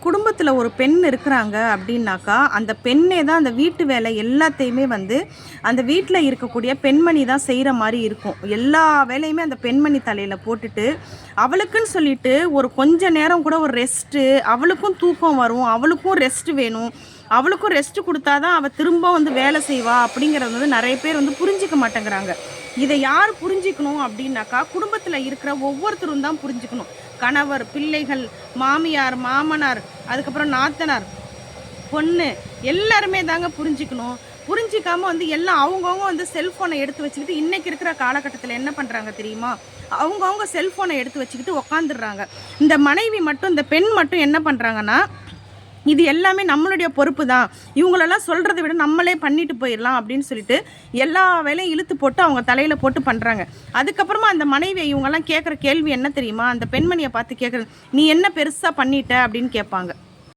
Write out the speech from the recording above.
குடும்பத்தில் ஒரு பெண் இருக்கிறாங்க அப்படின்னாக்கா அந்த பெண்ணே தான் அந்த வீட்டு வேலை எல்லாத்தையுமே அந்த வீட்டில் இருக்கக்கூடிய பெண்மணி தான் செய்கிற மாதிரி இருக்கும். எல்லா வேலையுமே அந்த பெண்மணி தலையில் போட்டுட்டு அவளுக்குன்னு சொல்லிட்டு ஒரு கொஞ்ச நேரம் கூட ஒரு ரெஸ்ட்டு, அவளுக்கும் தூக்கம் வரும், அவளுக்கும் ரெஸ்ட் வேணும், அவளுக்கும் ரெஸ்ட் கொடுத்தா தான் அவள் திரும்ப வேலை செய்வா அப்படிங்கிறது நிறைய பேர் புரிஞ்சிக்க மாட்டேங்கிறாங்க. இதை யார் புரிஞ்சிக்கணும் அப்படின்னாக்கா குடும்பத்தில் இருக்கிற ஒவ்வொருத்தரும் தான் புரிஞ்சுக்கணும். கணவர், பிள்ளைகள், மாமியார், மாமனார், அதுக்கப்புறம் நாத்தனார், பொண்ணு எல்லாருமே தாங்க புரிஞ்சுக்கணும். புரிஞ்சிக்காம எல்லாம் அவங்கவுங்க செல்ஃபோனை எடுத்து வச்சுக்கிட்டு இன்றைக்கி இருக்கிற காலகட்டத்தில் என்ன பண்ணுறாங்க தெரியுமா? அவங்கவுங்க செல்ஃபோனை எடுத்து வச்சுக்கிட்டு உக்காந்துடுறாங்க. இந்த மனைவி மட்டும், இந்த பெண் மட்டும் என்ன பண்ணுறாங்கன்னா, இது எல்லாமே நம்மளுடைய பொறுப்பு தான், இவங்களெல்லாம் சொல்கிறத விட நம்மளே பண்ணிட்டு போயிடலாம் அப்படின்னு சொல்லிட்டு எல்லா வேலையும் இழுத்து போட்டு அவங்க தலையில் போட்டு பண்ணுறாங்க. அதுக்கப்புறமா அந்த மனைவியை இவங்கெல்லாம் கேட்குற கேள்வி என்ன தெரியுமா? அந்த பெண்மணியை பார்த்து கேட்குறது, நீ என்ன பெருசாக பண்ணிட்ட அப்படின்னு கேட்பாங்க.